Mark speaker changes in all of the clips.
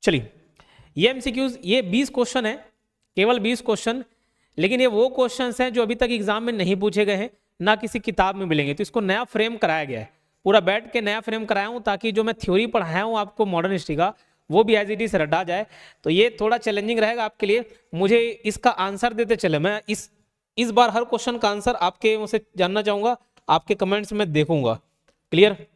Speaker 1: चलिए, ये एमसीक्यूज, ये 20 क्वेश्चन है, केवल 20 क्वेश्चन, लेकिन ये वो क्वेश्चंस हैं जो अभी तक एग्जाम में नहीं पूछे गए हैं, ना किसी किताब में मिलेंगे। तो इसको नया फ्रेम कराया गया है, पूरा बैठ के नया फ्रेम कराया हूँ, ताकि जो मैं थ्योरी पढ़ाया हूँ आपको मॉडर्न हिस्ट्री का, वो भी एज इट इज रटा जाए। तो ये थोड़ा चैलेंजिंग रहेगा आपके लिए। मुझे इसका आंसर देते चले, मैं इस बार हर क्वेश्चन का आंसर आपके मुझसे जानना चाहूंगा, आपके कमेंट्स में देखूंगा। क्लियर?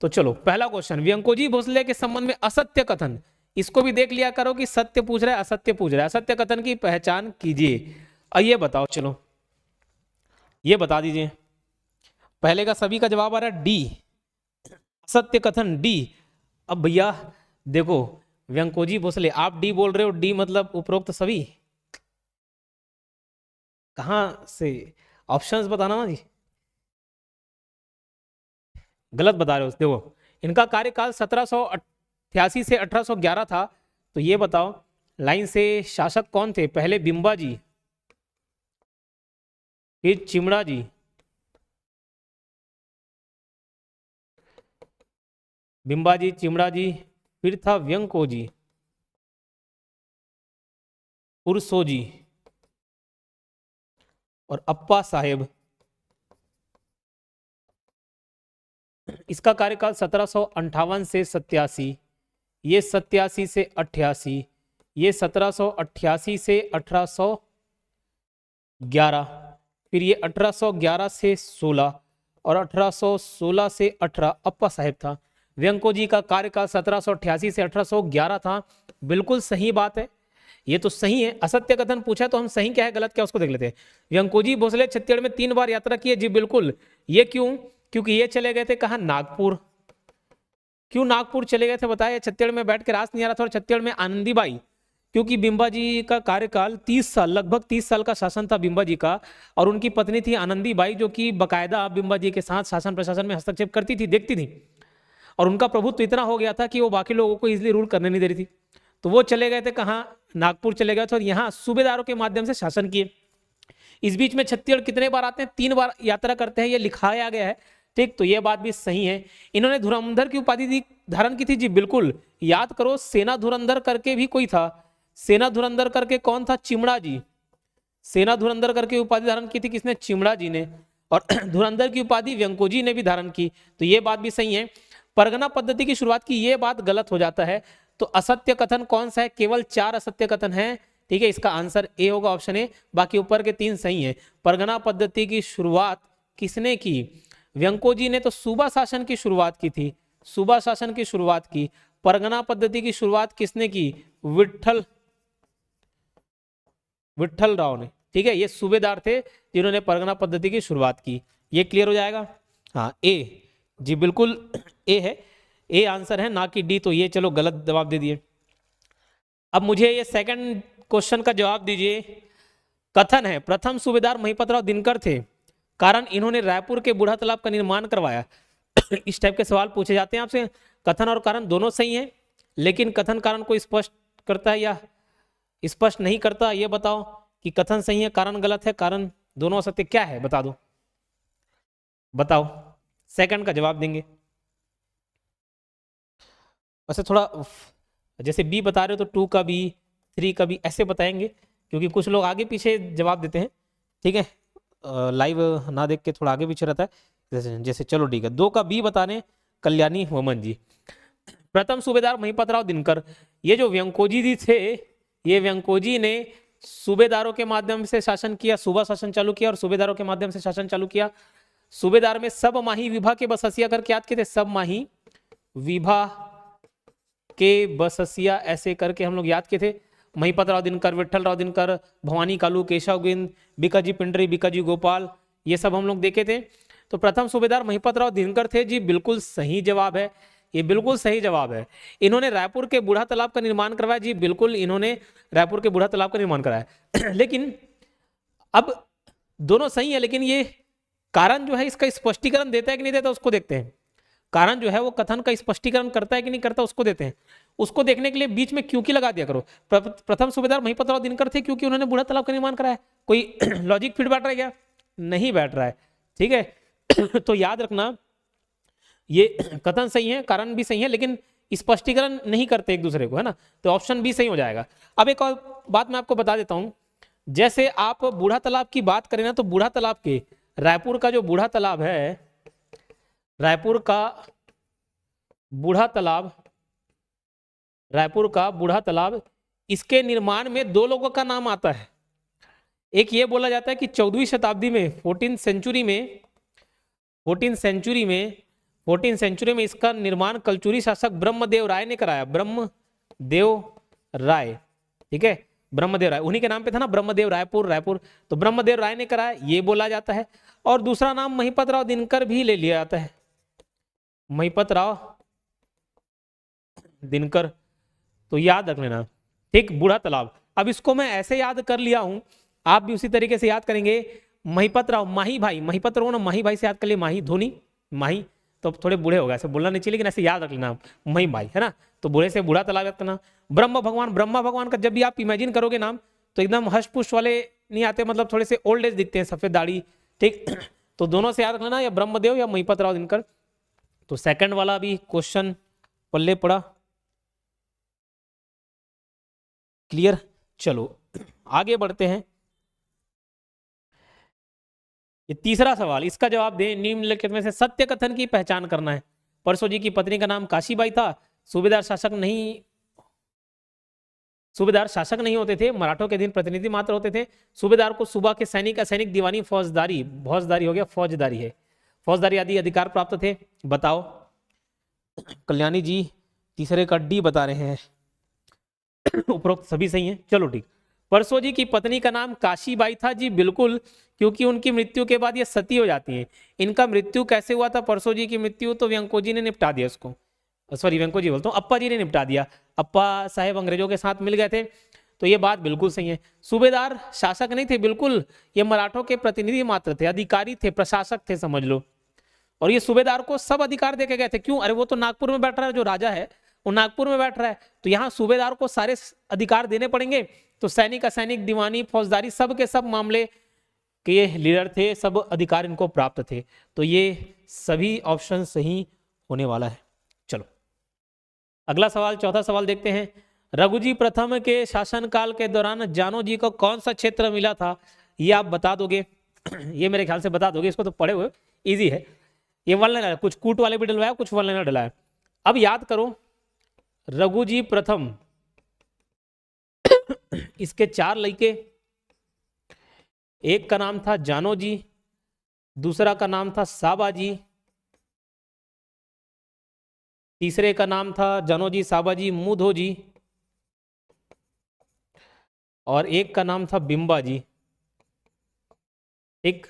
Speaker 1: तो चलो, पहला क्वेश्चन, व्यंकोजी भोसले के संबंध में असत्य कथन, इसको भी देख लिया करो कि सत्य पूछ रहा है असत्य पूछ रहा है। असत्य कथन की पहचान कीजिए। ये बताओ, चलो ये बता दीजिए। पहले का सभी का जवाब आ रहा है डी, असत्य कथन डी। अब भैया देखो, व्यंकोजी भोसले, आप डी बोल रहे हो, डी मतलब उपरोक्त सभी, कहां से? ऑप्शंस बताना ना जी, गलत बता रहे हो। देखो, इनका कार्यकाल 1788 से 1811 था। तो ये बताओ, लाइन से शासक कौन थे? पहले बिंबा जी, फिर चिमड़ा जी, बिंबा जी, चिमड़ा जी, फिर था व्यंको जी, उर्सो जी, और अप्पा साहेब। इसका कार्यकाल 1758 से 87, ये 87 से 88, ये 1788 से 1811, फिर ये 1811 से 16, और 1816 से 18 अप्पा साहेब था। व्यंको जी का कार्यकाल 1788 से 1811 था। बिल्कुल सही बात है, ये तो सही है। असत्य कथन पूछा तो हम सही क्या है गलत क्या उसको देख लेते हैं। व्यंकोजी भोसले छत्तीसगढ़ में 3 बार यात्रा की है, जी बिल्कुल। ये क्यों? क्योंकि ये चले गए थे कहाँ? नागपुर। क्यों नागपुर चले गए थे बताया? छत्तीसगढ़ में बैठ के रास नहीं आ रहा था, और छत्तीसगढ़ में आनंदीबाई, क्योंकि बिंबा जी का कार्यकाल 30 साल, लगभग 30 साल का शासन था बिंबा जी का, और उनकी पत्नी थी आनंदीबाई, जो कि बकायदा बिंबा जी के साथ शासन प्रशासन में हस्तक्षेप करती थी, देखती थी, और उनका प्रभुत्व इतना हो गया था कि वो बाकी लोगों को इजिली रूल करने नहीं दे रही थी। तो वो चले गए थे कहाँ? नागपुर चले गए थे, और यहाँ सूबेदारों के माध्यम से शासन किए। इस बीच में छत्तीसगढ़ कितने बार आते हैं? 3 बार यात्रा करते हैं, ये लिखाया गया है। ठीक, तो ये बात भी सही है। इन्होंने धुरंधर की उपाधि धारण की थी, जी बिल्कुल। याद करो, सेना धुरंधर करके भी कोई था। सेना धुरंधर करके कौन था? चिमड़ा जी। सेना धुरंधर करके उपाधि धारण की थी किसने? चिमड़ा जी ने। और धुरंधर की उपाधि व्यंकोजी ने भी धारण की, तो ये बात भी सही है। परगना पद्धति की शुरुआत की, ये बात गलत हो जाता है। तो असत्य कथन कौन सा है? केवल 4 असत्य कथन है। ठीक है, इसका आंसर ए होगा, ऑप्शन ए। बाकी ऊपर के 3 सही है। परगना पद्धति की शुरुआत किसने की? व्यंकोजी ने तो सूबा शासन की शुरुआत की थी, सूबा शासन की शुरुआत की। परगना पद्धति की शुरुआत किसने की? विठल राव ने। ठीक है, ये सूबेदार थे जिन्होंने परगना पद्धति की शुरुआत की। ये क्लियर हो जाएगा? हाँ, ए जी बिल्कुल ए है, ए आंसर है, ना कि डी। तो ये चलो गलत जवाब दे दिए। अब मुझे ये सेकंड क्वेश्चन का जवाब दीजिए। कथन है प्रथम सूबेदार महिपतराव दिनकर थे, कारण इन्होंने रायपुर के बूढ़ा तालाब का निर्माण करवाया। इस टाइप के सवाल पूछे जाते हैं आपसे। कथन और कारण दोनों सही है, लेकिन कथन कारण को स्पष्ट करता है या स्पष्ट नहीं करता? ये बताओ कि कथन सही है, कारण गलत है, कारण दोनों असत्य, क्या है बता दो, बताओ। सेकंड का जवाब देंगे। वैसे थोड़ा जैसे बी बता रहे हो तो 2 का बी, 3 का बी, ऐसे बताएंगे, क्योंकि कुछ लोग आगे पीछे जवाब देते हैं। ठीक है, लाइव ना देख के थोड़ा आगे पीछे रहता है। जैसे चलो ठीक है, 2 का बी बता रहे कल्याणी वमन जी। प्रथम सूबेदार महिपतराव दिनकर, ये जो व्यंकोजी जी थे, ये व्यंकोजी ने सूबेदारों के माध्यम से शासन किया, सूबा शासन चालू किया, और सूबेदारों के माध्यम से शासन चालू किया। सूबेदार में सब माही विभा के बससिया करके याद किए थे, सब माही विभा के बससिया ऐसे करके हम लोग याद किए थे। महिपतराव दिनकर, विठल राव दिनकर, भवानी कालू, केशव गोविंद, बिकाजी पिंडरी, बिकाजी गोपाल, ये सब हम लोग देखे थे। तो प्रथम सूबेदार महिपतराव दिनकर थे, जी बिल्कुल सही जवाब है, ये बिल्कुल सही जवाब है। इन्होंने रायपुर के बूढ़ा तालाब का निर्माण करवाया, जी बिल्कुल, इन्होंने रायपुर के बूढ़ा तालाब का निर्माण कराया। लेकिन अब दोनों सही है, लेकिन ये कारण जो है इसका स्पष्टीकरण देता है कि नहीं देता, उसको देखते हैं। कारण जो है वो कथन का स्पष्टीकरण करता है कि नहीं करता, उसको देते हैं। उसको देखने के लिए बीच में क्योंकि लगा दिया करो। प्रथम सूबेदार महिपतराव दिनकर थे क्योंकि उन्होंने बूढ़ा तालाब का निर्माण कराया। कोई लॉजिक फिट बैठ रहा है क्या? नहीं बैठ रहा है। ठीक है, तो याद रखना, ये कथन सही है, कारण भी सही है, लेकिन स्पष्टीकरण नहीं करते एक दूसरे को, है ना, तो ऑप्शन बी सही हो जाएगा। अब एक और बात मैं आपको बता देता हूं, जैसे आप बूढ़ा तालाब की बात करें ना, तो बूढ़ा तालाब के रायपुर का जो बूढ़ा तालाब है, रायपुर का बूढ़ा तालाब, रायपुर का बूढ़ा तालाब, इसके निर्माण में दो लोगों का नाम आता है। एक ये बोला जाता है कि 14वीं शताब्दी में, 14 सेंचुरी में, 14 सेंचुरी में इसका निर्माण कलचुरी शासक ब्रह्मदेव राय ने कराया। ब्रह्मदेव राय, ठीक है, ब्रह्मदेव राय, उन्हीं के नाम पे था ना, ब्रह्मदेव रायपुर, रायपुर, तो ब्रह्मदेव राय ने कराया, ये बोला जाता है। और दूसरा नाम महिपत राव दिनकर भी ले लिया जाता है, महिपत राव दिनकर, तो याद रख लेना, ठीक, बूढ़ा तालाब। अब इसको मैं ऐसे याद कर लिया हूं, आप भी उसी तरीके से याद करेंगे। महिपत राव, माही भाई, महिपत राव ना, माही भाई से याद कर लिए, माही धोनी, माही, तो थोड़े बूढ़े हो गए, ऐसे बोलना नहीं चाहिए, लेकिन ऐसे याद रख लेना, मही भाई, है ना, तो बूढ़े से बूढ़ा तालाब याद करना। ब्रह्म भगवान, ब्रह्मा भगवान का जब भी आप इमेजिन करोगे नाम, तो एकदम हष्ट पुष्ट वाले नहीं आते, मतलब थोड़े से ओल्ड एज दिखते हैं, सफेद दाढ़ी, ठीक, तो दोनों से याद रख लेना, या ब्रह्मदेव या महिपत राव दिनकर। तो सेकंड वाला भी क्वेश्चन पल्ले पड़ा, क्लियर। चलो आगे बढ़ते हैं। ये तीसरा सवाल, इसका जवाब दें, निम्नलिखित में से सत्य कथन की पहचान करना है। परसो जी की पत्नी का नाम काशीबाई था, सूबेदार शासक नहीं होते थे, मराठों के दिन प्रतिनिधि मात्र होते थे। सूबेदार को सूबा के सैनिक, असैनिक, दीवानी, फौजदारी हो गया, फौजदारी है, फौजदारी आदि अधिकार प्राप्त थे। बताओ। कल्याणी जी तीसरे का डी बता रहे हैं, उपरोक्त सभी सही हैं, चलो ठीक। परसो जी की पत्नी का नाम काशीबाई था, जी बिल्कुल, क्योंकि उनकी मृत्यु के बाद ये सती हो जाती हैं। इनका मृत्यु कैसे हुआ था परसो जी की मृत्यु, तो व्यंको जी ने निपटा दिया उसको, सॉरी व्यंको जी बोलता हूँ, अप्पा जी ने निपटा दिया। अप्पा साहेब अंग्रेजों के साथ मिल गए थे, तो ये बात बिल्कुल सही है। सूबेदार शासक नहीं थे, बिल्कुल, ये मराठों के प्रतिनिधि मात्र थे, अधिकारी थे, प्रशासक थे, समझ लो। और ये सूबेदार को सब अधिकार देके गए थे, क्यों, अरे वो तो नागपुर में बैठ रहा है, जो राजा है वो नागपुर में बैठ रहा है, तो यहाँ सूबेदार को सारे अधिकार देने पड़ेंगे। तो सैनिक, असैनिक, दीवानी, फौजदारी, सब के सब मामले के ये लीडर थे, सब अधिकार इनको प्राप्त थे, तो ये सभी ऑप्शन सही होने वाला है। चलो अगला सवाल, चौथा सवाल देखते हैं। रघुजी प्रथम के शासनकाल के दौरान जानो जी को कौन सा क्षेत्र मिला था, ये आप बता दोगे। ये मेरे ख्याल से बता दोगे, इसको तो पढ़े हुए, इजी है। ये वन लाइनर, कुछ कूट वाले भी डलवाया, कुछ वन लाइनर डलाया। अब याद करो, रघुजी प्रथम, इसके 4 लड़के, एक का नाम था जानो जी, दूसरा का नाम था साबा जी, तीसरे का नाम था जानो जी, साबा जी, मुधो जी, और एक का नाम था बिंबा जी। एक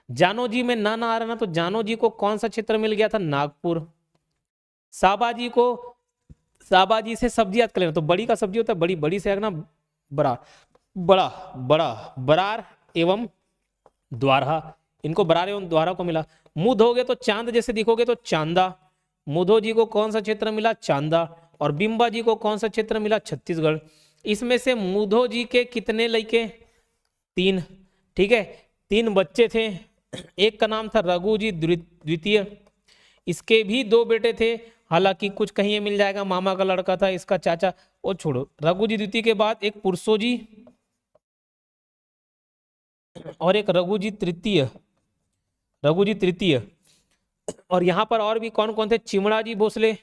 Speaker 1: जानो जी में ना आ रहा ना, तो जानो जी को कौन सा क्षेत्र मिल गया था, नागपुर। साबा जी को, साबा जी से सब्जी याद कर लेना, तो बड़ी का सब्जी होता है, बड़ी, बड़ी से ना बड़ा, बड़ा, बड़ा, बरार एवं द्वारा, इनको बरार एवं द्वारा को मिला। मुध हो गए तो चांद जैसे दिखोगे तो चांदा। मुधो जी को कौन सा क्षेत्र मिला, चांदा। और बिंबा जी को कौन सा क्षेत्र मिला, छत्तीसगढ़। इसमें से मुधो जी के कितने लड़के, 3, ठीक है, 3 बच्चे थे। एक का नाम था रघु जी द्वितीय, इसके भी 2 बेटे थे, हालांकि कुछ कहीं ये मिल जाएगा, मामा का लड़का था, इसका चाचा, वो छोड़ो। रघु जी द्वितीय के बाद एक पुरसो जी और एक रघु जी तृतीय, रघु जी तृतीय। और यहां पर और भी कौन कौन थे, चिमड़ा जी भोसले,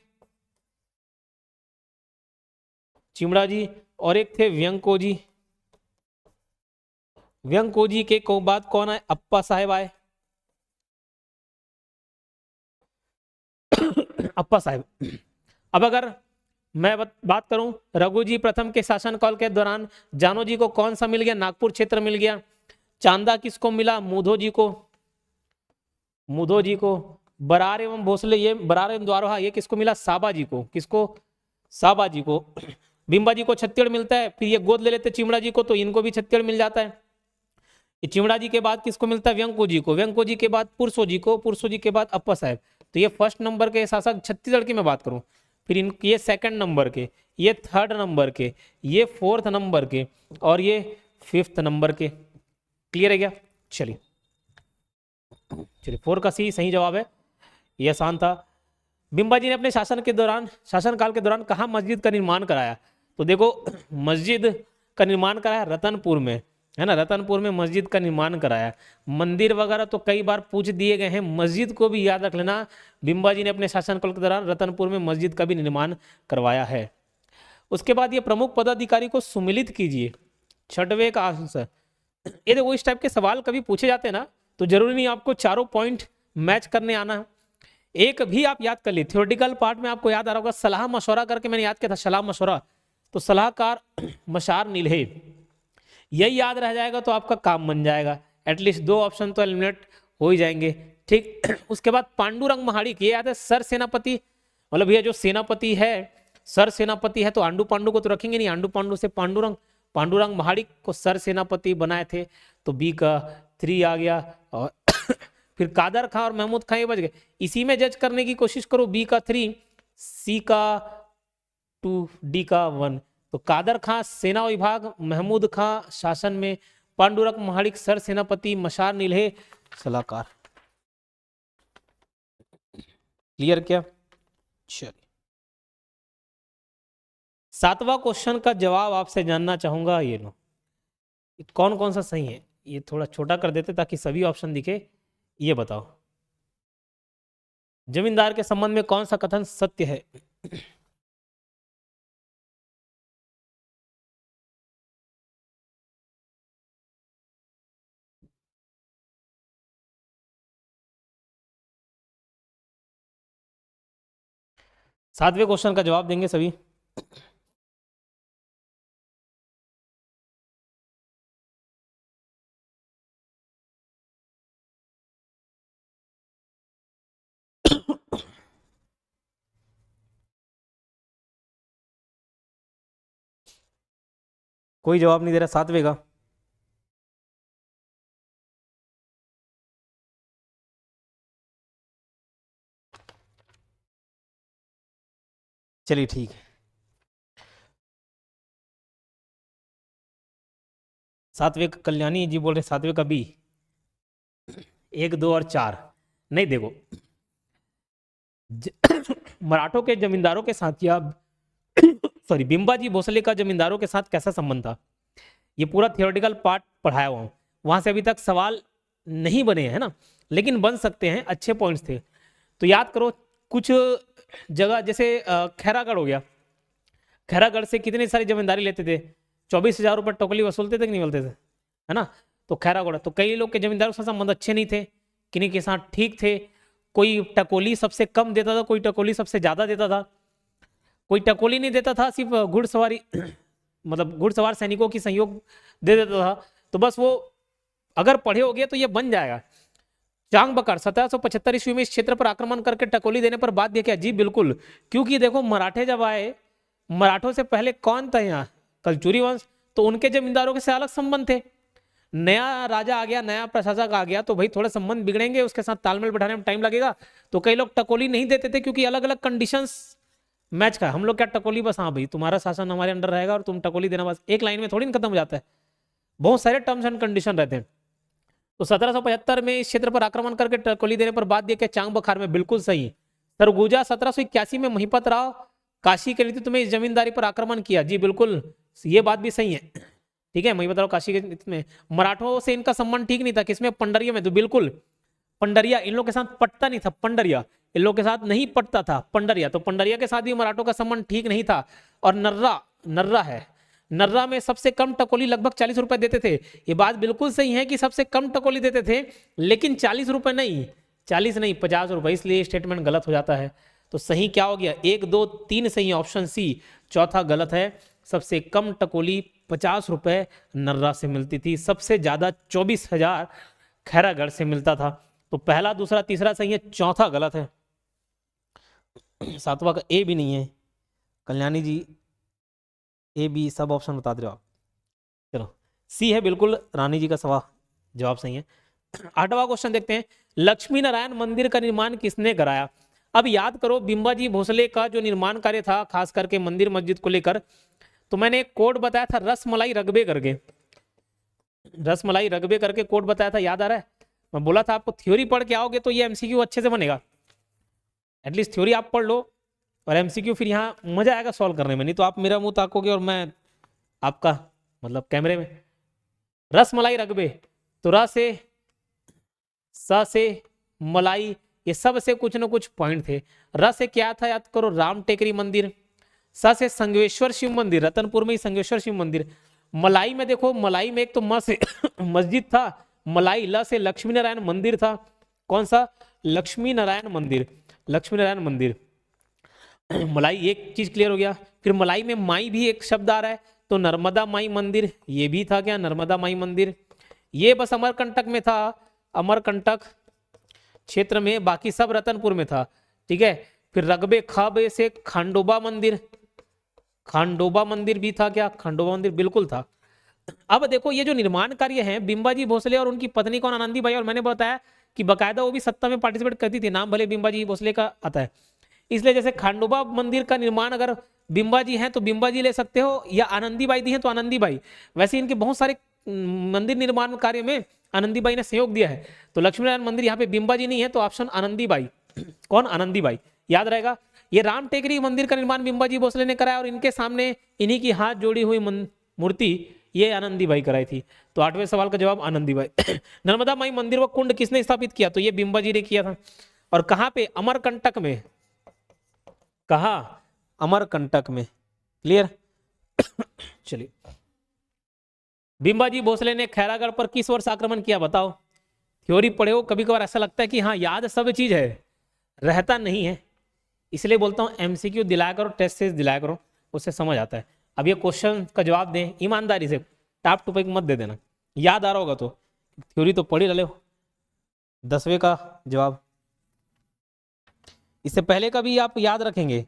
Speaker 1: चिमड़ा जी, और एक थे व्यंको जी। व्यंको जी के बाद कौन आए, अप्पा साहेब आए, अप्पा साहेब। अब अगर मैं बात करूं, रघु जी प्रथम के शासनकाल के दौरान जानो जी को कौन सा मिल गया, नागपुर क्षेत्र मिल गया। चांदा किसको मिला, मुधो जी को, मुधो जी को। बरार एवं भोसले, ये बरार एवं द्वारोहा, ये किसको मिला, साबा जी को, किसको, साबा जी को। बिंबा जी को छत्तीसगढ़ मिलता है, फिर ये गोद ले लेते चिमड़ा जी को, तो इनको भी छत्तीसगढ़ मिल जाता है। चिमड़ा जी के बाद किसको मिलता है, व्यंको जी को, व्यंको जी के बाद पुरसो जी को, पुरसो जी के बाद अप्पा साहेब। तो ये फर्स्ट नंबर के शासक छत्तीसगढ़ की मैं बात करूं, फिर ये सेकंड नंबर के, ये थर्ड नंबर के, ये फोर्थ नंबर के, और ये 5th नंबर के। क्लियर है क्या, चलिए 4 का सी सही जवाब है, ये आसान था। बिंबाजी ने अपने शासनकाल के दौरान कहाँ मस्जिद का निर्माण कराया? तो देखो मस्जिद का निर्माण कराया रतनपुर में, है ना, रतनपुर में मस्जिद का निर्माण कराया। मंदिर वगैरह तो कई बार पूछ दिए गए हैं, मस्जिद को भी याद रख लेना। बिंबाजी ने अपने शासनकाल के दौरान रतनपुर में मस्जिद का भी निर्माण करवाया है। उसके बाद ये प्रमुख पदाधिकारी को सुमिलित कीजिए, छठवें का आंसर। ये देखो इस टाइप के सवाल कभी पूछे जाते हैं ना, तो जरूरी नहीं आपको चारों पॉइंट मैच करने आना है, एक भी आप याद कर ली। थ्योरेटिकल पार्ट में आपको याद आ रहा होगा, सलाह मशवरा करके मैंने याद किया था, सलाह मशवरा, तो सलाहकार मशार नीलहे, यही याद रह जाएगा तो आपका काम बन जाएगा। एटलीस्ट 2 ऑप्शन तो एलिमिनेट हो ही जाएंगे, ठीक। उसके बाद पांडुरंग महाड़िक, ये याद है सर सेनापति, मतलब ये जो सेनापति है, सर सेनापति है, तो आंडू पांडु को तो रखेंगे नहीं, आंडू पांडु से पांडुरंग महाड़िक को सर सेनापति बनाए थे, तो बी का 3 आ गया। और फिर कादर खां और महमूद खां ये बच गए, इसी में जज करने की कोशिश करो, बी का 3, सी का 2, डी का 1। तो कादर खां सेना विभाग, महमूद खां शासन में, पांडुरंग महाड़िक सर सेनापति, मशार नीलहे सलाहकार। क्लियर क्या? चलिए 7वां क्वेश्चन का जवाब आपसे जानना चाहूंगा, ये लो, कौन कौन सा सही है, ये थोड़ा छोटा कर देते ताकि सभी ऑप्शन दिखे। ये बताओ जमींदार के संबंध में कौन सा कथन सत्य है? सातवें क्वेश्चन का जवाब देंगे सभी। कोई जवाब नहीं दे रहा 7वें का। चलिए ठीक है, 7वें का कल्याणी जी बोल रहे 7वें का बी, 1, 2 और 4। नहीं देखो मराठों के जमींदारों के साथ या सॉरी बिंबाजी भोसले का जमींदारों के साथ कैसा संबंध था, ये पूरा थियोरेटिकल पार्ट पढ़ाया हुआ हूं, वहां से अभी तक सवाल नहीं बने हैं ना, लेकिन बन सकते हैं, अच्छे पॉइंट्स थे। तो याद करो कुछ जगह जैसे खैरागढ़ हो गया, खैरागढ़ से कितनी सारी जमींदारी लेते थे, 24,000 रुपये टोकली वसूलते थे कि नहीं मिलते थे, है ना। तो खैरागढ़, तो कई लोग के जमींदारों से संबंध अच्छे नहीं थे, किन्हीं के साथ ठीक थे, कोई टकोली सबसे कम देता था, कोई टकोली सबसे ज्यादा देता था, कोई टकोली नहीं देता था, सिर्फ घुड़सवारी मतलब घुड़सवार सैनिकों की सहयोग दे देता था। तो बस वो अगर पढ़े हो गए तो ये बन जाएगा। चांग बकर 1775 ईस्वी में इस क्षेत्र पर आक्रमण करके टकोली देने पर बाध्य किया, जी बिल्कुल, क्योंकि देखो मराठे जब आए, मराठों से पहले कौन था यहाँ, कलचुरी वंश, तो उनके जमींदारों के से अलग संबंध थे। नया राजा आ गया, नया प्रशासक आ गया, तो भाई थोड़े संबंध बिगड़ेंगे, उसके साथ तालमेल बिठाने में टाइम लगेगा। तो कई लोग टकोली नहीं देते थे क्योंकि अलग अलग कंडीशंस मैच का। हम लोग क्या टकोली बस, हाँ भाई तुम्हारा शासन हमारे अंडर रहेगा और तुम टकोली देना, बस एक लाइन में थोड़ी खत्म हो जाता है, बहुत सारे टर्म्स एंड कंडीशन रहते हैं। तो 1775 में इस क्षेत्र पर आक्रमण करके टकोली देने पर बाध्य किया, चांग बखार में, बिल्कुल सही। सरगुजा 1781 में महिपत राव काशी के नेतृत्व में इस जमींदारी पर आक्रमण किया, जी बिल्कुल, ये बात भी सही है, ठीक है। महिपत राव काशी के नेतृत्व में, मराठों से इनका संबंध ठीक नहीं था, किसमें, पंडरिया में, तो बिल्कुल पंडरिया इन लोग के साथ पटता नहीं था, पंडरिया इन लोग के साथ नहीं पटता था, पंडरिया, तो पंडरिया के साथ भी मराठों का संबंध ठीक नहीं था। और नर्रा है, नर्रा में सबसे कम टकोली लगभग 40 रुपए देते थे, ये बात बिल्कुल सही है कि सबसे कम टकोली देते थे, लेकिन 40 रुपए नहीं, 40 नहीं 50 रुपए, इसलिए स्टेटमेंट गलत हो जाता है। तो सही क्या हो गया, 1, 2, 3 सही, ऑप्शन सी, चौथा गलत है। सबसे कम टकोली 50 रुपए नर्रा से मिलती थी, सबसे ज्यादा 24,000 खैरागढ़ से मिलता था। तो पहला, दूसरा, तीसरा सही है, चौथा गलत है। 7वां का ए भी नहीं है, कल्याणी जी ए बी सब ऑप्शन बता दे रहे हो आप। चलो सी है बिल्कुल, रानी जी का सवाल जवाब सही है। 8वां क्वेश्चन देखते हैं, लक्ष्मी नारायण मंदिर का निर्माण किसने कराया? अब याद करो बिंबाजी भोसले का जो निर्माण कार्य था, खास करके मंदिर मस्जिद को लेकर, तो मैंने एक कोड बताया था, रसमलाई रगबे करके, रसमलाई रगबे करके कोड बताया था, याद आ रहा है? मैं बोला था आपको थ्योरी पढ़ के आओगे तो ये एमसीक्यू अच्छे से बनेगा। एटलीस्ट थ्योरी आप पढ़ लो और एमसीक्यू फिर यहाँ मजा आएगा सॉल्व करने में, नहीं तो आप मेरा मुंह ताकोगे और मैं आपका मतलब कैमरे में। रस मलाई रगबे, तो र से स से मलाई, ये सब से कुछ ना कुछ पॉइंट थे। र से क्या था याद करो, राम टेकरी मंदिर। स से संगमेश्वर शिव मंदिर, रतनपुर में ही संगमेश्वर शिव मंदिर। मलाई में देखो, मलाई में एक तो म से मस्जिद था, मलाई, ल से लक्ष्मी नारायण मंदिर था। कौन सा? लक्ष्मी नारायण मंदिर, लक्ष्मी नारायण मंदिर। मलाई एक चीज क्लियर हो गया। फिर मलाई में माई भी एक शब्द आ रहा है, तो नर्मदा माई मंदिर, ये भी था क्या, नर्मदा माई मंदिर। ये बस अमरकंटक में था, अमरकंटक क्षेत्र में, बाकी सब रतनपुर में था, ठीक है। फिर रगबे खाबे से खांडोबा मंदिर, खांडोबा मंदिर भी था क्या, खांडोबा मंदिर बिल्कुल था। अब देखो ये जो निर्माण कार्य है, बिंबाजी भोसले और उनकी पत्नी कौन, आनंदीबाई, और मैंने बताया कि बकायदा वो भी सत्ता में पार्टिसिपेट करती थी, नाम भले बिंबाजी भोसले का आता है। इसलिए जैसे खांडोबा मंदिर का निर्माण अगर बिंबाजी हैं तो बिंबाजी ले सकते हो, या आनंदीबाई दी हैं तो आनंदीबाई। वैसे इनके बहुत सारे मंदिर निर्माण कार्य में आनंदीबाई ने सहयोग दिया है। तो लक्ष्मी नारायण मंदिर यहाँ पे बिंबाजी नहीं है, तो ऑप्शन आनंदीबाई। कौन? आनंदीबाई, याद रहेगा। ये राम टेकरी मंदिर का निर्माण बिंबाजी भोसले ने कराया, और इनके सामने इन्हीं की हाथ जोड़ी हुई मूर्ति ये आनंदीबाई कराई थी। तो 8वें सवाल का जवाब आनंदीबाई। नर्मदा माई मंदिर व कुंड किसने स्थापित किया, तो ये बिंबाजी ने किया था। और कहां पे? अमरकंटक में। कहा? अमरकंटक में। क्लियर? चलिए, बिंबाजी भोसले ने खैरागढ़ पर किस वर्ष आक्रमण किया, बताओ। थ्योरी पढ़े हो, कभी कभार ऐसा लगता है कि हाँ याद सब चीज है, रहता नहीं है। इसलिए बोलता हूं एमसीक्यू दिलाया करो, टेस्ट सीरीज दिलाया करो, उससे समझ आता है। अब ये क्वेश्चन का जवाब दें ईमानदारी से, टाप टुपक मत दे देना, याद आ रहा होगा तो। थ्योरी तो पढ़ी रहे हो। 10वें का जवाब, इससे पहले का भी आप याद रखेंगे,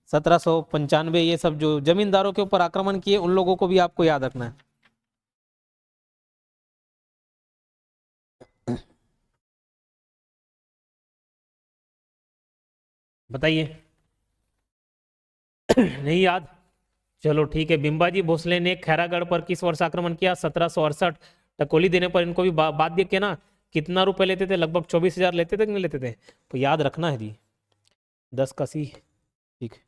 Speaker 1: 1795, ये सब जो जमींदारों के ऊपर आक्रमण किए उन लोगों को भी आपको याद रखना है। बताइए। नहीं याद? चलो ठीक है। बिंबाजी भोसले ने खैरागढ़ पर किस वर्ष आक्रमण किया, 1768। टकोली देने पर इनको भी बात दिया ना, कितना रुपए लेते थे, लगभग 24,000 लेते थे कि नहीं लेते थे, तो याद रखना है जी। 10 का सी, ठीक है।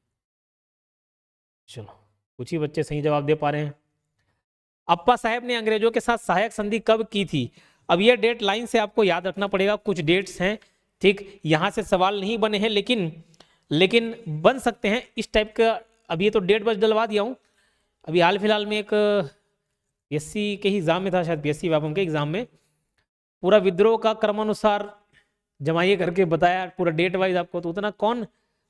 Speaker 1: चलो कुछ ही बच्चे सही जवाब दे पा रहे हैं। अप्पा साहब ने अंग्रेजों के साथ सहायक संधि कब की थी? अब ये डेट लाइन से आपको याद रखना पड़ेगा, कुछ डेट्स हैं, ठीक। यहां से सवाल नहीं बने हैं, लेकिन बन सकते हैं इस टाइप का। अब ये तो डेट बस डलवा दिया हूं। अभी हाल फिलहाल में एक पीएससी के ही एग्जाम में था, शायद पीएससी व्यापम के एग्जाम में, पूरा विद्रोह का क्रमानुसार जमाइए करके बताया, पूरा डेट वाइज आपको, तो उतना कौन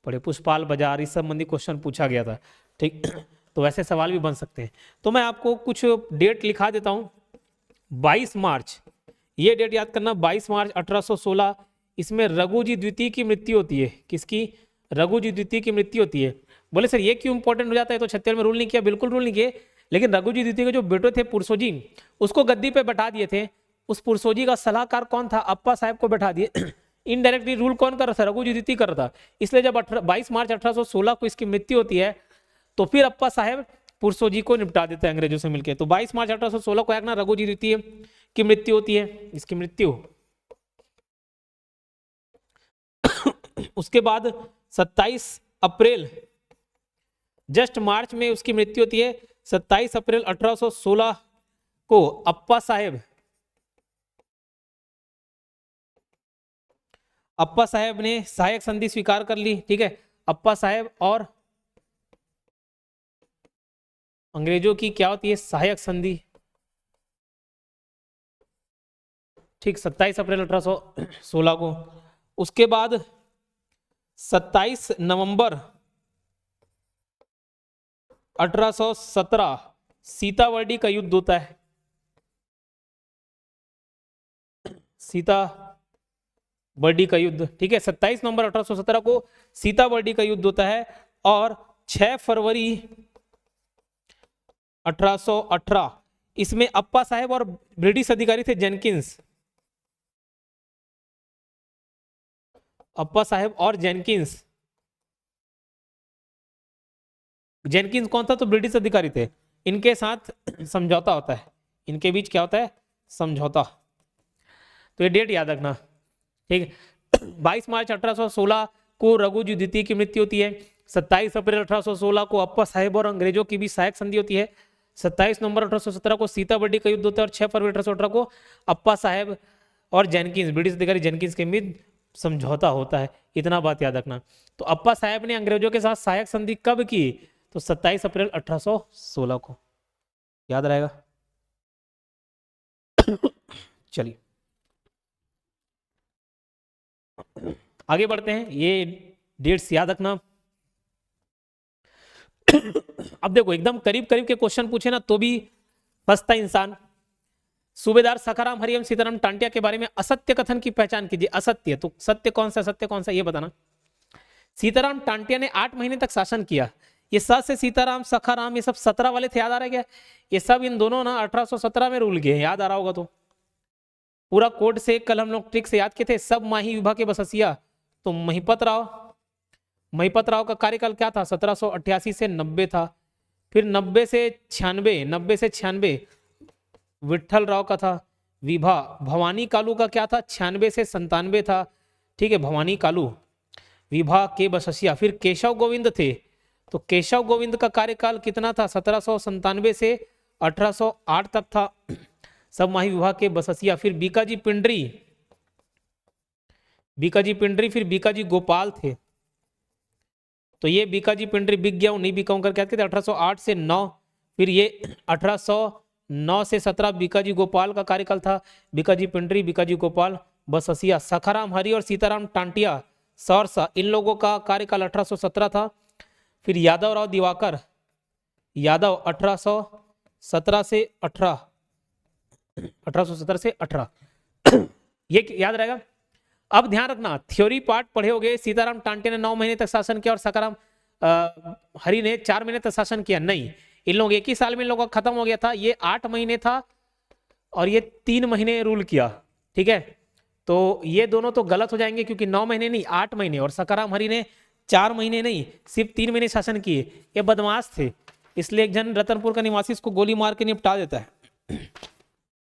Speaker 1: पढ़े। पुष्पाल बाजार, इस संबंधी क्वेश्चन पूछा गया था, ठीक। तो वैसे सवाल भी बन सकते हैं। तो मैं आपको कुछ डेट लिखा देता हूं। 22 मार्च, ये डेट याद करना, 22 मार्च 1816, इसमें रघु जी द्वितीय की मृत्यु होती है। किसकी? रघु जी द्वितीय की मृत्यु होती है। बोले सर ये क्यों इंपॉर्टेंट हो जाता है, तो छत्तीसगढ़ में रूल नहीं किया, बिल्कुल रूल नहीं किए, लेकिन रघु जी द्वितीय के जो बेटे थे पुरसोजी, उसको गद्दी पे बैठा दिए थे। उस पुरसोजी का सलाहकार कौन था? अप्पा साहब को बैठा दिए। इनडायरेक्टली रूल कौन कर रहा था? रघु जी द्वितीय कर रहा था। इसलिए जब 22 मार्च 1816 को इसकी मृत्यु होती है, तो फिर अप्पा साहब पुरसोजी को निपटा देते हैं अंग्रेजों से मिलकर। तो 22 मार्च 1816 को एक ना रघु जी द्वितीय की मृत्यु होती है, इसकी मृत्यु। उसके बाद 27 अप्रैल, जस्ट मार्च में उसकी मृत्यु होती है। 27 अप्रैल 1816 को अप्पा साहब ने सहायक संधि स्वीकार कर ली, ठीक है। अप्पा साहब और अंग्रेजों की क्या होती है? सहायक संधि, ठीक, 27 अप्रैल 1816 को। उसके बाद 27 नवंबर 1817 सीतावर्डी का युद्ध होता है। सीतावर्डी का युद्ध, ठीक है। 27 नवंबर 1817 को सीतावर्डी का युद्ध होता है। और 6 फरवरी 1818, इसमें अप्पा साहब और ब्रिटिश अधिकारी थे जेनकिंस, अप्पा साहब और जेनकिंस। जेनकिंस कौन था? तो ब्रिटिश अधिकारी थे। इनके साथ समझौता होता है, इनके बीच क्या होता है? समझौता। तो ये डेट याद रखना, ठीक है। 22 मार्च 1816 को रघुजी द्वितीय की मृत्यु होती है। 27 अप्रैल 1816 को अप्पा साहेब और अंग्रेजों की भी सहायक संधि होती है। 27 नवंबर 1817 को सीताबर्डी का युद्ध होता है और 6 फरवरी 1818 को अप्पा साहेब और जेनकिंस, ब्रिटिश अधिकारी जेनकिंस के बीच समझौता होता है। इतना बात याद रखना। तो अप्पा साहेब ने अंग्रेजों के साथ सहायक संधि कब की? तो 27 अप्रैल 1816 को। याद रहेगा। चलिए आगे बढ़ते हैं, ये डेट्स याद रखना। अब देखो एकदम करीब करीब के क्वेश्चन पूछे ना तो भी फंसता इंसान। सूबेदार सखाराम हरियम सीताराम टांटिया के बारे में असत्य कथन की पहचान कीजिए। असत्य, तो सत्य कौन सा सत्य कौन सा ये बताना। सीताराम टांटिया ने 8 महीने तक शासन किया। ये से सीताराम सखाराम ये सब 17 वाले थे, याद आ रहा है क्या? ये सब इन दोनों ना 1817 में रूल किए, याद आ रहा होगा। तो पूरा कोड से कल हम लोग ट्रिक से याद किए थे। सब माही विभा के बससिया तो महिपत राव का कार्यकाल क्या था? 1788 से 90 था। फिर 90 से 96 विठल राव का था। विभा भवानी कालू का क्या था? 96 से 97 था। ठीक है, भवानी कालू विभा के बससिया। फिर केशव गोविंद थे, तो केशव गोविंद का कार्यकाल कितना था? 1797 से 1808 तक था। सब माही विभाग के बससिया। फिर बीकाजी पिंडरी फिर बीकाजी गोपाल थे। तो ये बीकाजी पिंडरी बिक गया, नहीं बिका कर क्या कहते? 1808 से 9। फिर ये 1809 से 17 बीकाजी गोपाल का कार्यकाल था। बीकाजी पिंडरी, बीकाजी गोपाल, बससिया। सखाराम हरि और सीताराम टांटिया सौरसा, इन लोगों का कार्यकाल 1817 था। फिर यादव राव दिवाकर यादव 1817 से 18 ये याद रहेगा। अब ध्यान रखना, थ्योरी पार्ट पढ़े होगे। सीताराम टांटिया ने 9 महीने तक शासन किया और सखाराम हरि ने 4 महीने तक शासन किया। नहीं, इन लोग एक ही साल में इन लोगों का खत्म हो गया था। ये 8 महीने था और ये 3 महीने रूल किया। ठीक है, तो ये दोनों तो गलत हो जाएंगे क्योंकि 9 महीने नहीं 8 महीने, और सखाराम हरि ने 4 महीने नहीं सिर्फ 3 महीने शासन किए। ये बदमाश थे, इसलिए एक जन रतनपुर का निवासी इसको गोली मार के निपटा देता है।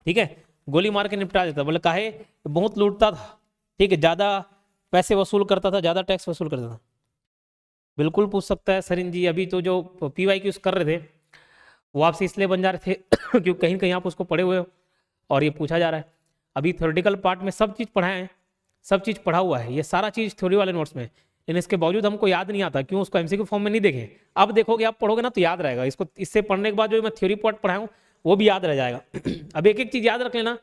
Speaker 1: ठीक है, गोली मार के निपटा देता, बोले काहे? बहुत लूटता था। ठीक है, ज्यादा पैसे वसूल करता था, ज्यादा टैक्स वसूल करता था। बिल्कुल पूछ सकता है सरिन जी। अभी तो जो PYQs कर रहे थे वो आपसे इसलिए बन जा रहे थे क्योंकि कहीं कहीं आप उसको पढ़े हुए हो और ये पूछा जा रहा है। अभी थ्योरेटिकल पार्ट में सब चीज़ पढ़ाए हैं, सब चीज़ पढ़ा हुआ है, ये सारा चीज़ थ्योरी वाले नोट्स में। लेकिन इसके बावजूद हमको याद नहीं आता, क्यों? उसको MCQ फॉर्म में नहीं देखे। अब देखोगे, आप पढ़ोगे ना तो याद रहेगा। इसको इससे पढ़ने के बाद जो मैं थ्योरी पार्ट पढ़ाऊँ वो भी याद रह जाएगा। अब एक एक चीज़ याद रख लेना,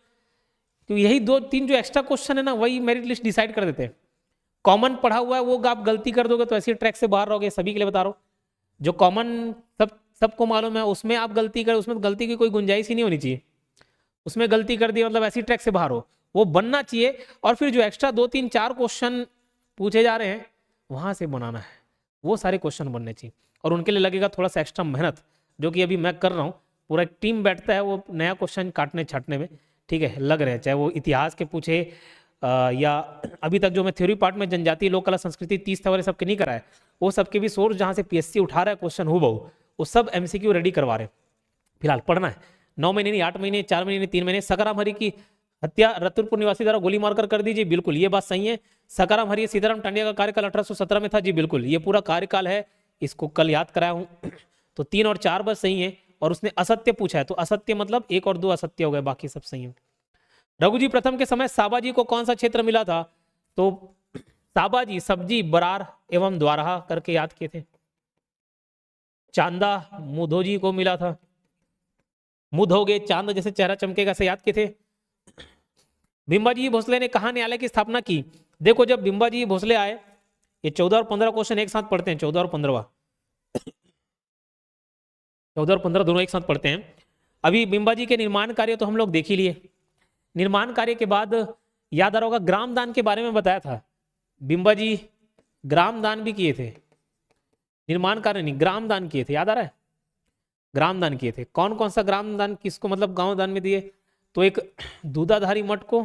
Speaker 1: क्योंकि यही 2-3 जो एक्स्ट्रा क्वेश्चन है ना वही मेरिट लिस्ट डिसाइड कर देते हैं। कॉमन पढ़ा हुआ है वो आप गलती कर दोगे तो ऐसे ट्रैक से बाहर रहोगे। सभी के लिए बता रहा हूँ, जो कॉमन सबको मालूम है उसमें आप गलती कर, उसमें गलती की कोई गुंजाइश ही नहीं होनी चाहिए। उसमें गलती कर दी मतलब ऐसी ट्रैक से बाहर हो, वो बनना चाहिए। और फिर जो एक्स्ट्रा 2-3-4 क्वेश्चन पूछे जा रहे हैं वहां से बनाना है, वो सारे क्वेश्चन बनने चाहिए। और उनके लिए लगेगा थोड़ा सा एक्स्ट्रा मेहनत, जो कि अभी मैं कर रहा हूँ। पूरा एक टीम बैठता है वो नया क्वेश्चन काटने छाटने में। ठीक है, लग रहे हैं, चाहे वो इतिहास के पूछे या अभी तक जो मैं थ्योरी पार्ट में जनजातीय लोक कला संस्कृति 30 वाले सबके नहीं कराए, वो सबके भी सोर्स जहाँ से PSC उठा रहा है क्वेश्चन हूबहू, वो सब MCQ रेडी करवा रहे हैं। फिलहाल पढ़ना है। 9 महीने नहीं 8 महीने, 4 महीने, 3 महीने। सखाराम हरि की हत्या रतुरपुर निवासी द्वारा गोली मारकर कर दीजिए, बिल्कुल ये बात सही है। सखाराम हरि सीताराम टांडिया का कार्यकाल 1817 में था, जी बिल्कुल ये पूरा कार्यकाल है, इसको कल याद कराया हूँ। तो 3 और 4 बस सही है। और उसने असत्य पूछा है, तो असत्य मतलब 1 और 2 असत्य हो गए, बाकी सब सही है। रघुजी प्रथम के समय साबाजी को कौन सा क्षेत्र मिला था? तो साबाजी सब्जी बरार एवं द्वारहा करके याद किए थे। चांदा मुधोजी को मिला था। मुधोगे चांद जैसे चेहरा चमकेगा से याद किए थे। बिंबाजी भोसले ने कहा न्यायालय की स्थापना की? देखो जब बिंबाजी भोसले आए, ये 14 और 15 क्वेश्चन एक साथ पढ़ते हैं। 14 और 15 दोनों एक साथ पढ़ते हैं। अभी बिंबाजी के निर्माण कार्य तो हम लोग देख ही लिए। निर्माण कार्य के बाद याद आ रहा होगा ग्राम दान के बारे में बताया था। बिंबाजी ग्राम दान भी किए थे, निर्माण कार्य नहीं, ग्राम दान किए थे, याद आ रहा है? ग्राम दान किए थे। कौन कौन सा ग्राम दान किसको मतलब गांव दान में दिए? तो एक दूधाधारी मठ को,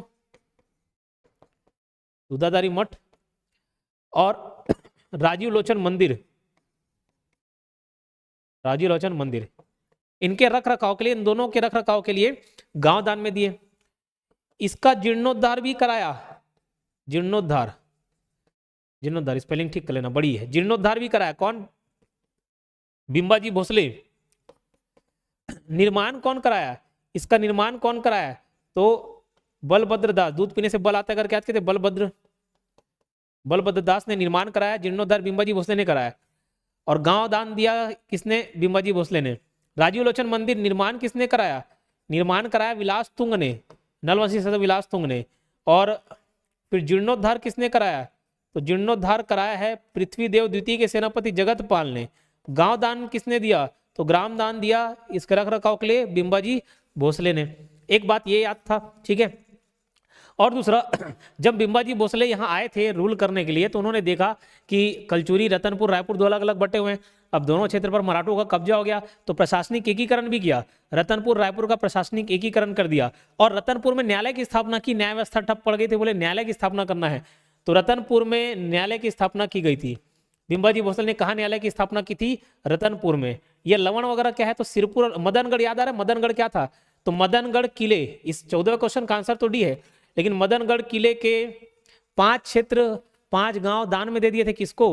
Speaker 1: दूधाधारी मठ और राजीव लोचन मंदिर, राजीव लोचन मंदिर, इनके रख रखाव के लिए, इन दोनों के रख रखाव के लिए गांव दान में दिए। इसका जीर्णोद्धार भी कराया, जीर्णोद्धार जीर्णोद्धार, स्पेलिंग ठीक कर लेना, बड़ी है। जीर्णोद्धार भी कराया कौन? बिंबाजी भोसले। निर्माण कौन कराया? इसका निर्माण कौन कराया? तो बलभद्र दास। दूध पीने से बल आता है करके याद कहते, बलभद्र दास ने निर्माण कराया। जीर्णोद्धार बिंबाजी भोसले ने कराया। और गांव दान दिया किसने? बिंबाजी भोसले ने। राजीव लोचन मंदिर निर्माण किसने कराया? निर्माण कराया विलास तुंग ने, नलवंशी सदस्य विलास तुंग ने। और फिर जीर्णोद्धार किसने कराया? तो जीर्णोद्धार कराया है पृथ्वीदेव द्वितीय के सेनापति जगतपाल ने। गांव दान किसने दिया? तो ग्राम दान दिया इसके रख रखाव के लिए बिंबाजी भोसले ने। एक बात ये याद था, ठीक है। और दूसरा, जब बिंबाजी भोसले यहाँ आए थे रूल करने के लिए, तो उन्होंने देखा कि कलचुरी, रतनपुर, रायपुर दो अलग अलग बटे हुए हैं। अब दोनों क्षेत्र पर मराठों का कब्जा हो गया, तो प्रशासनिक एकीकरण भी किया। रतनपुर, रायपुर का प्रशासनिक एकीकरण कर दिया। और रतनपुर में न्यायालय की स्थापना की। न्याय व्यवस्था ठप पड़ गई थी, बोले न्यायालय की स्थापना करना है, तो रतनपुर में न्यायालय की स्थापना की गई थी। बिंबाजी भोसले ने कहा न्यायालय की स्थापना की थी? रतनपुर में। ये लवण वगैरह क्या है? तो सिरपुर, मदनगढ़ याद आ रहा है? मदनगढ़ क्या था? तो मदनगढ़ किले, इस 14वें क्वेश्चन का आंसर तो डी है, लेकिन मदनगढ़ किले के 5 क्षेत्र, 5 गांव दान में दे दिए थे। किसको?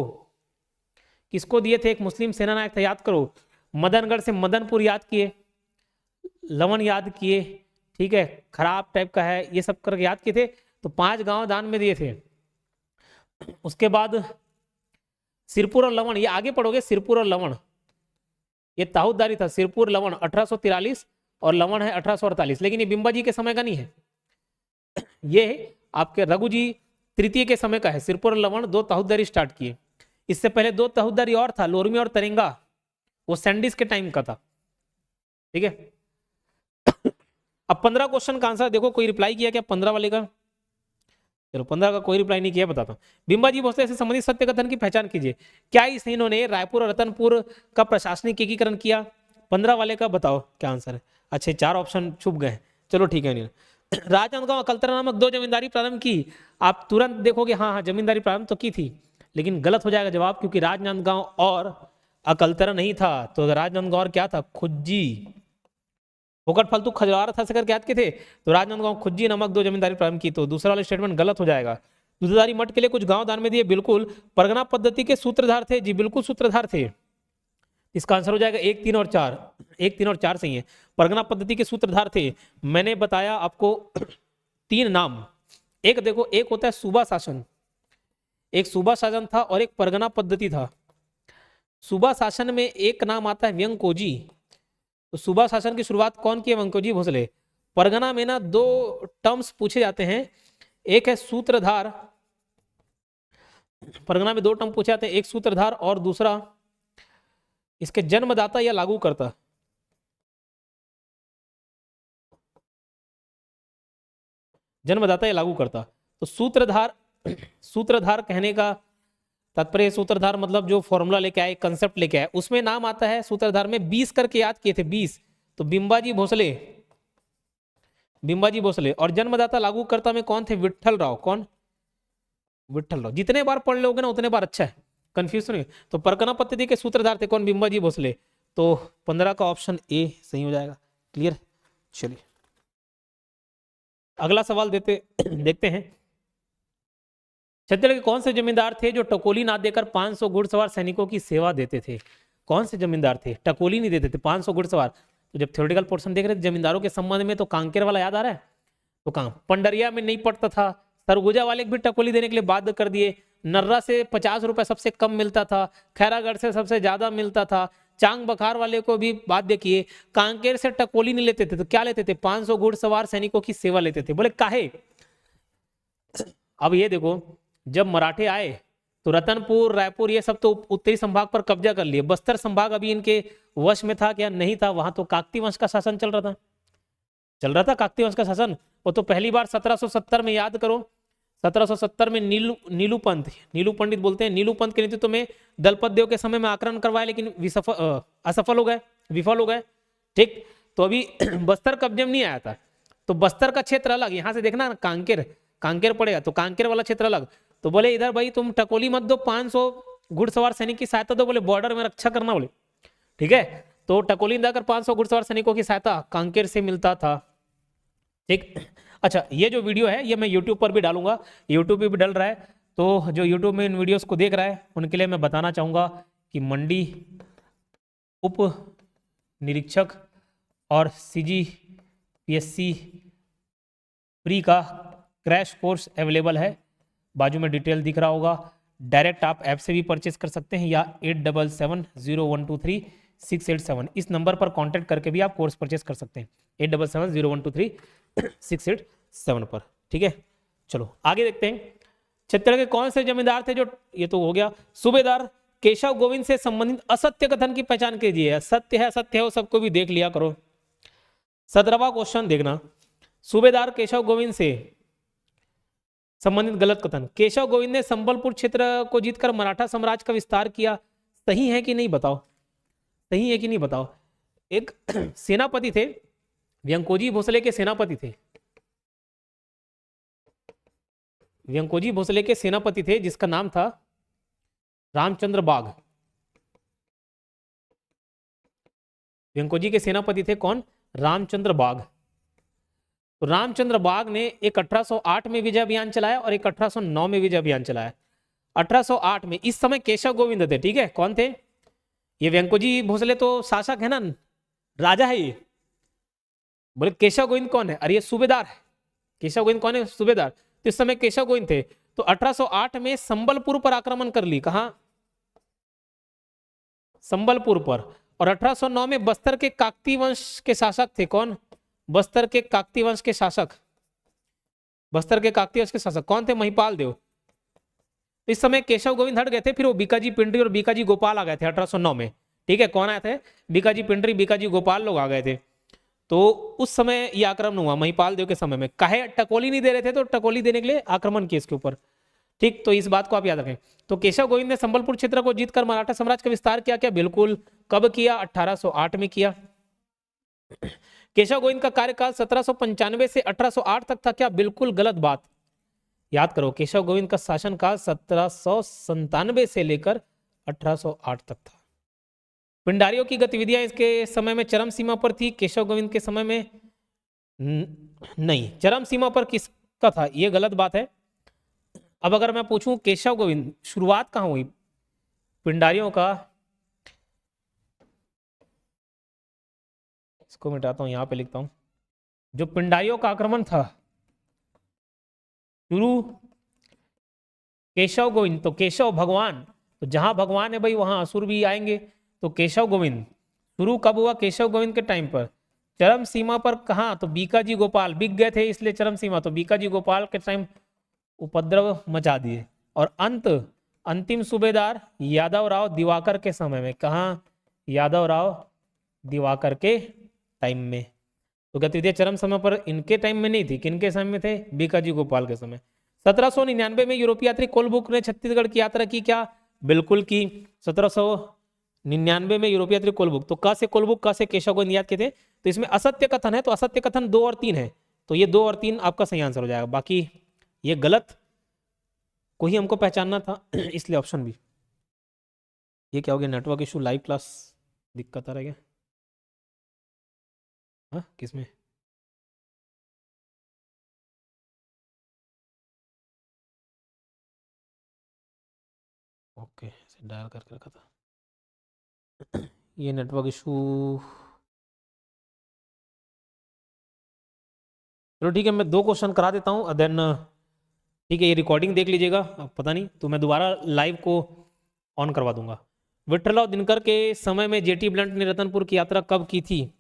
Speaker 1: किसको दिए थे? एक मुस्लिम सेना नायक था, याद करो। मदनगढ़ से मदनपुर याद किए, लवण याद किए, ठीक है, खराब टाइप का है, ये सब करके याद किए थे। तो 5 गांव दान में दिए थे। उसके बाद सिरपुर और लवण, ये आगे पढ़ोगे। सिरपुर और लवण ये ताहूदारी था। सिरपुर लवण 1843 और लवण है 1848, लेकिन ये बिंबाजी के समय का नहीं है, ये आपके रघुजी तृतीय के समय का है। सिरपुर और लवण 2 ताहूदारी स्टार्ट किए। इससे पहले 2 ताहूदारी और था, लोरमी और तरेंगा, वो सैंडिस के टाइम का था, ठीक है। अब 15 क्वेश्चन का आंसर देखो, कोई रिप्लाई किया क्या 15 वाले का? चलो 15 का कोई रिप्लाई नहीं किया, बताता हूँ। बिंबाजी भोसले से संबंधित सत्य कथन की पहचान कीजिए। क्या इन्होंने रायपुर और रतनपुर का प्रशासनिक एकीकरण किया? 15 वाले का बताओ क्या आंसर है। अच्छे 4 ऑप्शन छुप गए, चलो ठीक है। राजनांदगांव अकलतरा नामक 2 जमींदारी प्रारंभ की। आप तुरंत देखोगे हाँ हाँ जमींदारी प्रारंभ तो की थी, लेकिन गलत हो जाएगा जवाब, क्योंकि राजनांदगांव और अकलतरा नहीं था। तो राजनांदगांव और क्या था? खुज्जी। फोकट फालतू खजवार था करके याद के थे, तो राजनांदगांव खुज्जी नामक 2 जमींदारी प्रारंभ की। तो दूसरा वाला स्टेटमेंट गलत हो जाएगा। दूधाधारी मठ के लिए कुछ गांव दान में दिए, बिल्कुल। परगना पद्धति के सूत्रधार थे, जी बिल्कुल सूत्रधार थे। इसका आंसर हो जाएगा 1, 3 और 4। 1, 3 और 4 सही है। परगना पद्धति के सूत्रधार थे। मैंने बताया आपको 3 नाम। एक देखो, एक होता है सूबा शासन, एक सूबा शासन था और एक परगना पद्धति था। सूबा शासन में एक नाम आता है व्यंकोजी। तो सूबा शासन की शुरुआत कौन की है? व्यंकोजी भोसले। परगना में ना 2 टर्म्स पूछे जाते हैं, एक है सूत्रधार, परगना में 2 टर्म पूछे जाते हैं, एक सूत्रधार और दूसरा इसके जन्मदाता या लागू करता। जन्मदाता या लागू करता। तो सूत्रधार, सूत्रधार कहने का तात्पर्य, सूत्रधार मतलब जो फॉर्मूला लेके आए, कंसेप्ट लेके आए, उसमें नाम आता है सूत्रधार में 20 करके याद किए थे, 20। तो बिंबाजी भोसले, बिंबाजी भोसले। और जन्मदाता लागूकर्ता में कौन थे? विट्ठल राव। कौन? विट्ठल राव। जितने बार पढ़ लोगे ना उतने बार अच्छा है, कंफ्यूज नहीं। तो परगना पद्धति के सूत्रधार थे कौन? बिंबाजी भोसले। तो 15 का ऑप्शन ए सही हो जाएगा। क्लियर? चलिए अगला सवाल देखते हैं। छत्तीसगढ़ के कौन से जमींदार थे जो टकोली ना देकर 500 घुड़सवार सैनिकों की सेवा देते थे? कौन से जमींदार थे? टकोली नहीं देते थे, 500 घुड़सवार। तो जब थ्योरेटिकल पोर्शन देख रहे थे जमींदारों के संबंध में, तो कांकेर वाला याद आ रहा है? तो कहां? पंडरिया में नहीं पड़ता था, सरगुजा वाले भी टकोली देने के लिए बाध्य कर दिए। नर्रा से 50 रुपए सबसे कम मिलता था, खैरागढ़ से सबसे ज्यादा मिलता था, चांग बखार वाले को भी बाध्य किए। कांकेर से टकोली नहीं लेते थे, तो क्या लेते थे? 500 घुड़सवार सैनिकों की सेवा लेते थे। बोले काहे? अब ये देखो, जब मराठे आए तो रतनपुर, रायपुर ये सब तो उत्तरी संभाग पर कब्जा कर लिए। बस्तर संभाग अभी इनके वश में था क्या? नहीं था। वहां तो काकती वंश का शासन चल रहा था काकती वंश का शासन। वो तो पहली बार 1770 में, याद करो, 1770 में नीलू पंडित बोलते हैं, नीलू पंत के नेतृत्व में दलपत देव के समय में आक्रमण करवाया, लेकिन असफल हो गए, विफल हो गए। ठीक, तो अभी बस्तर कब्जे में नहीं आया था। तो बस्तर का क्षेत्र अलग, यहां से देखना कांकेर पड़ेगा, तो कांकेर वाला क्षेत्र अलग। तो बोले इधर भाई तुम टकोली मत दो, 500 घुड़सवार सैनिक की सहायता दो, बोले बॉर्डर में रक्षा करना, बोले ठीक है। तो टकोली दाकर 500 घुड़सवार सैनिकों की सहायता कांकेर से मिलता था। ठीक, अच्छा ये जो वीडियो है ये मैं यूट्यूब पर भी डालूंगा, यूट्यूब पे भी डल रहा है, तो जो यूट्यूब में इन वीडियोस को देख रहा है उनके लिए मैं बताना चाहूँगा कि मंडी उप निरीक्षक और CGPSC प्री का क्रैश कोर्स अवेलेबल है, बाजू में डिटेल दिख रहा होगा। डायरेक्ट आप ऐप से भी परचेस कर सकते हैं या 8770123687 इस नंबर पर कांटेक्ट करके भी आप कोर्स परचेस कर सकते हैं, 8770123687 पर। ठीक है, चलो आगे देखते हैं। छत्तीसगढ़ के कौन से जमींदार थे जो, ये तो हो गया। सूबेदार केशव गोविंद से संबंधित असत्य कथन की पहचान कीजिए। सत्य है असत्य है वो सबको भी देख लिया करो। 17वां क्वेश्चन देखना, सूबेदार केशव गोविंद से संबंधित गलत कथन। केशव गोविंद ने संबलपुर क्षेत्र को जीतकर मराठा साम्राज्य का विस्तार किया, सही है कि नहीं बताओ, सही है कि नहीं बताओ। एक सेनापति थे, व्यंकोजी भोसले के सेनापति थे, व्यंकोजी भोसले के सेनापति थे जिसका नाम था रामचंद्र बाघ। व्यंकोजी के सेनापति थे कौन? रामचंद्र बाघ। तो रामचंद्र बाघ ने एक 1808 में विजय अभियान चलाया और एक 1809 में विजय अभियान चलाया। 1808 में इस समय केशव गोविंद थे, ठीक है, कौन थे ये? व्यंकोजी भोसले तो शासक है ना, राजा है ये। बोले केशव गोविंद कौन है? अरे ये सूबेदार है। केशव गोविंद कौन है? सूबेदार। तो इस समय केशव गोविंद थे। तो 1808 में संबलपुर पर आक्रमण कर ली। कहां? संबलपुर पर। और 1809 में बस्तर के काकती वंश के शासक थे कौन? बस्तर के काकती वंश के शासक, बस्तर के काकती वंश के शासक कौन थे? महिपाल देव। इस समय केशव गोविंद हट गए थे, फिर वो बीकाजी पिंडरी और बीकाजी गोपाल आ गए थे 1809 में। ठीक है, कौन आए थे? बीकाजी पिंडरी, बीकाजी गोपाल लोग आ गए थे। तो उस समय ये आक्रमण हुआ महिपाल देव के समय में। काहे? टकोली नहीं दे रहे थे तो टकोली देने के लिए आक्रमण किया इसके ऊपर। ठीक, तो इस बात को आप याद रखें। तो केशव गोविंद ने संबलपुर क्षेत्र को जीतकर मराठा साम्राज्य का विस्तार किया क्या? बिल्कुल। कब किया? 1808 में किया। केशव गोविंद का कार्यकाल 1795 से 1808 तक था क्या? बिल्कुल गलत बात। याद करो, केशव गोविंद का शासनकाल 1797 से लेकर 1808 तक था। पिंडारियों की गतिविधियां इसके समय में चरम सीमा पर थी, केशव गोविंद के समय में नहीं। चरम सीमा पर किसका था? यह गलत बात है। अब अगर मैं पूछूं केशव गोविंद शुरुआत कहां हुई पिंडारियों का, इसको मिटाता हूं, यहां पे लिखता हूं। जो पिंडारियों का आक्रमण था शुरू केशव गोविंद, तो केशव भगवान, तो जहां भगवान है भाई वहां असुर भी आएंगे। तो केशव गोविंद शुरू कब हुआ? केशव गोविंद के टाइम पर। चरम सीमा पर कहां? तो बीकाजी गोपाल बिक गए थे इसलिए चरम सीमा, तो बीकाजी गोपाल के टाइम उपद्रव मचा दिए। और अंतिम सूबेदार यादव राव दिवाकर के समय में। कहां? यादव राव दिवाकर के टाइम में। तो गतिविधियां चरम समय पर इनके टाइम में नहीं थी, किनके समय में थे? बीकाजी गोपाल के समय। 1799 में यूरोपीय यात्री कोलब्रुक ने छत्तीसगढ़ की यात्रा की क्या? बिल्कुल की। 1799 में यूरोपीय यात्री कोलब्रुक। तो क से कोलब्रुक, क से केशव गोविंद याद किए थे। तो इसमें असत्य कथन है, तो असत्य कथन 2 और 3 है, तो ये 2 और 3 आपका सही आंसर हो जाएगा। बाकी ये गलत को ही हमको पहचानना था इसलिए ऑप्शन बी। ये क्या हो गया? नेटवर्क इशू, लाइव क्लास दिक्कत आ रहा है क्या? हाँ, किसमें? ओके, इसे डायल करके रखा था। ये नेटवर्क इशू, चलो ठीक है, मैं 2 क्वेश्चन करा देता हूँ देन। ठीक है, ये रिकॉर्डिंग देख लीजिएगा, अब पता नहीं तो मैं दोबारा लाइव को ऑन करवा दूंगा। विठ्ठलराव दिनकर के समय में जेटी ब्लंट ने रतनपुर की यात्रा कब की थी?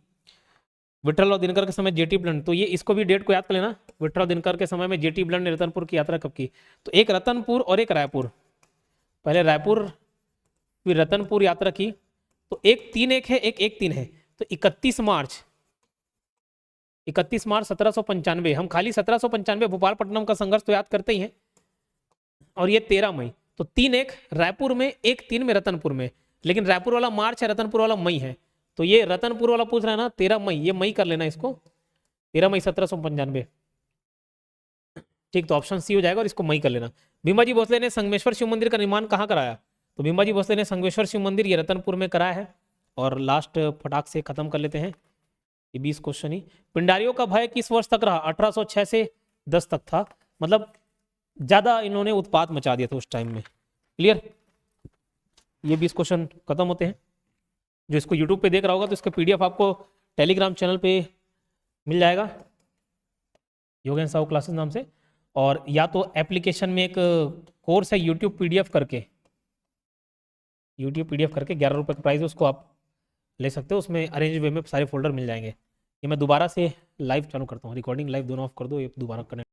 Speaker 1: विठ्ठलराव दिनकर के समय जेटी ब्लंट, तो ये इसको भी डेट को याद कर लेना। विठ्ठलराव दिनकर के समय में जेटी ब्लंट ने रतनपुर की यात्रा कब की? तो एक रतनपुर और एक रायपुर, पहले रायपुर फिर रतनपुर यात्रा की। तो एक 3-1 है, एक 1-3 है। तो 31 मार्च 1795, हम खाली 1795 भोपालपट्टनम का संघर्ष तो याद करते ही हैं। और ये 13 मई, तो 3-1 रायपुर में, 1-3 में रतनपुर में। लेकिन रायपुर वाला मार्च है, रतनपुर वाला मई है। तो ये रतनपुर वाला पूछ रहा है ना, 13 मई, ये मई कर लेना इसको, 13 मई 1795। ठीक, तो ऑप्शन सी हो जाएगा और इसको मई कर लेना। भीमाजी भोसले ने संगमेश्वर शिव मंदिर का निर्माण कहाँ कराया? तो भीमाजी भोसले ने संगमेश्वर शिव मंदिर ये रतनपुर में कराया है। और लास्ट फटाक से खत्म कर लेते हैं ये 20 क्वेश्चन ही। पिंडारियों का भय किस वर्ष तक रहा? 1806 से 10 तक था। मतलब ज्यादा इन्होंने उत्पात मचा दिया था उस टाइम में। क्लियर? ये 20 क्वेश्चन खत्म होते हैं। जो इसको यूट्यूब पे देख रहा होगा तो इसका पीडीएफ आपको टेलीग्राम चैनल पे मिल जाएगा, योगेन साहू क्लासेस नाम से, और या तो एप्लीकेशन में एक कोर्स है यूट्यूब पीडीएफ करके, यूट्यूब पीडीएफ करके 11 रुपये का प्राइस है, उसको आप ले सकते हो। उसमें अरेंज वे में सारे फोल्डर मिल जाएंगे। ये मैं दोबारा से लाइव चालू करता हूँ, रिकॉर्डिंग लाइव दोनों ऑफ कर दो, ये दोबारा कनेक्ट